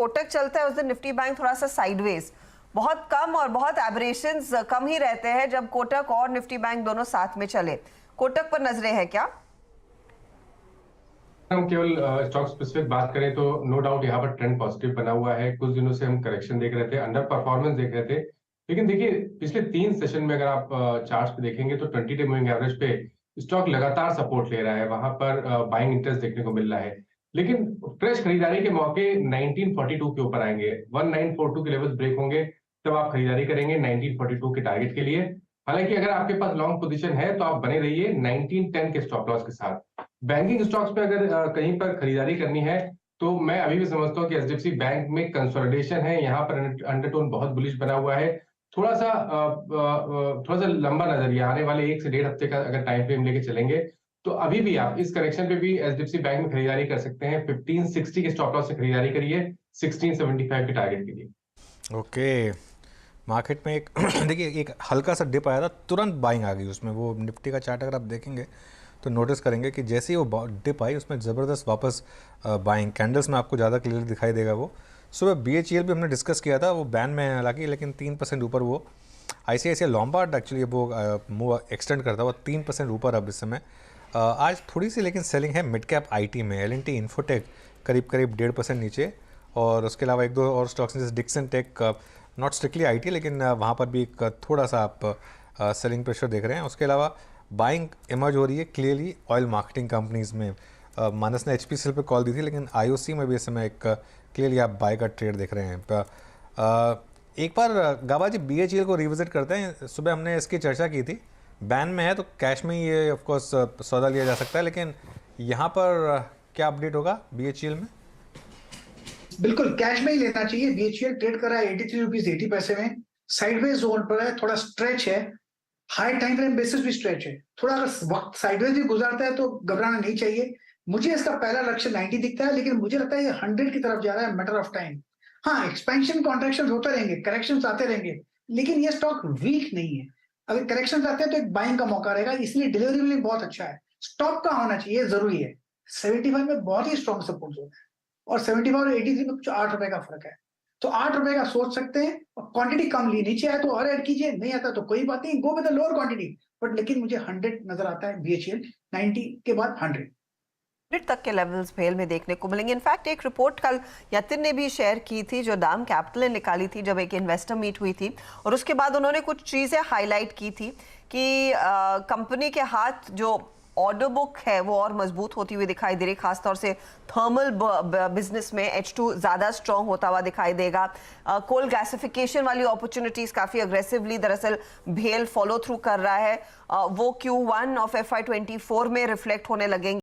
कोटक चलता है उस दिन निफ्टी बैंक थोड़ा सा साइडवेज, बहुत कम और बहुत एबरेशंस कम ही रहते हैं जब कोटक और निफ्टी बैंक दोनों साथ में चले। कोटक पर नजरें हैं क्या? हम केवल स्टॉक स्पेसिफिक बात करें तो नो डाउट यहाँ पर ट्रेंड पॉजिटिव बना हुआ है। कुछ दिनों से हम करेक्शन देख रहे थे, अंडर परफॉर्मेंस देख रहे थे, लेकिन देखिए पिछले 3 सेशन में अगर आप चार्ट्स पे देखेंगे तो 20 डे मूविंग एवरेज पे स्टॉक लगातार सपोर्ट ले रहा है। वहां पर बाइंग इंटरेस्ट देखने को मिल रहा है, लेकिन फ्रेश खरीदारी के मौके 1942 के ऊपर आएंगे। 1942 के लेवल ब्रेक होंगे तब आप खरीदारी करेंगे 1942 के टारगेट के लिए। हालांकि अगर आपके पास लॉन्ग पोजीशन है तो आप बने रहिए 1910 के स्टॉप लॉस के साथ। बैंकिंग स्टॉक्स पे अगर कहीं पर खरीदारी करनी है तो मैं अभी भी समझता हूँ कि एचडीएफसी बैंक में कंसोलिडेशन है। यहाँ पर अंडरटोन बहुत बुलिश बना हुआ है। थोड़ा सा लंबा नजरिया आने वाले 1 से 1.5 हफ्ते का अगर टाइम फ्रेम लेके चलेंगे तो अभी भी आप इस करेक्शन पे भी एचडीएफसी बैंक में खरीदारी कर सकते हैं। 1560 के स्टॉप लॉस से खरीदारी करिए 1675 के टारगेट के लिए। ओके, मार्केट में एक देखिए एक हल्का सा डिप आया था, तुरंत बाइंग आ गई उसमें। वो निफ्टी का चार्ट अगर आप देखेंगे तो नोटिस करेंगे कि जैसे ही वो डिप आई उसमें ज़बरदस्त वापस बाइंग कैंडल्स में आपको ज़्यादा क्लियर दिखाई देगा। वो सुबह बीएचईएल भी हमने डिस्कस किया था, वो बैन में है हालांकि, लेकिन 3% ऊपर वो आईसीआईसीआई लॉम्बार्ड एक्चुअली वो मूव एक्सटेंड करता हुआ 3% ऊपर अब इस समय। आज थोड़ी सी लेकिन सेलिंग है मिड कैप आईटी में। एल&टी इन्फोटेक करीब 1.5% नीचे, और उसके अलावा एक दो और स्टॉक्स जैसे Dixon tech, not strictly IT लेकिन वहाँ पर भी एक थोड़ा सा आप सेलिंग प्रेशर देख रहे हैं। उसके अलावा बाइंग इमर्ज हो रही है क्लियरली ऑयल मार्केटिंग कंपनीज में। मानस ने एचपीसीएल पे कॉल दी थी, लेकिन आईओसी में भी इस समय एक क्लियरली आप बाय का ट्रेड देख रहे हैं। एक बार गाबा जी बीएचईएल को रिविजिट करते हैं। सुबह हमने इसकी चर्चा की थी, बैन में है तो कैश में ही ये ऑफकोर्स सौदा लिया जा सकता है, लेकिन यहाँ पर क्या अपडेट होगा बीएचईएल में? बिल्कुल कैश में ही लेना चाहिए। बीएचईएल ट्रेड कर रहा है 83 रुपीज 80 पैसे में, साइडवेज जोन पर है, थोड़ा स्ट्रेच है, हाई टाइम फ्रेम बेसिस भी स्ट्रेच है। थोड़ा अगर वक्त साइडवेज भी गुजारता है तो घबराना नहीं चाहिए। मुझे इसका पहला लक्ष्य 90 दिखता है, लेकिन मुझे लगता है ये 100 की तरफ जा रहा है, मैटर ऑफ टाइम। हाँ, एक्सपेंशन कॉन्ट्रेक्शन होते रहेंगे, करेक्शन आते रहेंगे, लेकिन ये स्टॉक वीक नहीं है। अगर करेक्शन आते हैं तो एक बाइंग का मौका रहेगा, इसलिए डिलीवरी भी बहुत अच्छा है। स्टॉप का होना चाहिए, जरूरी है। 75 में बहुत ही स्ट्रॉन्ग सपोर्ट जोन है, और 75 और 83 में कुछ 8 रुपए का फर्क है, तो 8 रुपए का सोच सकते हैं। और क्वांटिटी कम ली, नीचे आए तो और ऐड कीजिए, नहीं आता तो कोई बात नहीं, go with the lower quantity. But लेकिन मुझे 100 नजर आता है बीएचईएल, 90 के बाद 100 तक के लेवल्स फेल में देखने को मिलेंगे। इनफैक्ट एक रिपोर्ट कल यतिन ने भी शेयर की थी जो दाम कैपिटल ने निकाली थी जब एक इन्वेस्टर मीट हुई थी, और उसके बाद उन्होंने कुछ चीजें हाईलाइट की थी कि कंपनी के हाथ जो ऑर्डर बुक है वो और मजबूत होती हुई दिखाई दे रही, खासतौर से थर्मल बिजनेस में H2 ज्यादा स्ट्रॉन्ग होता हुआ दिखाई देगा। कोल गैसिफिकेशन वाली अपॉर्चुनिटीज काफी अग्रेसिवली दरअसल भेल फॉलो थ्रू कर रहा है। वो Q1 ऑफ FY24 में रिफ्लेक्ट होने लगेंगे।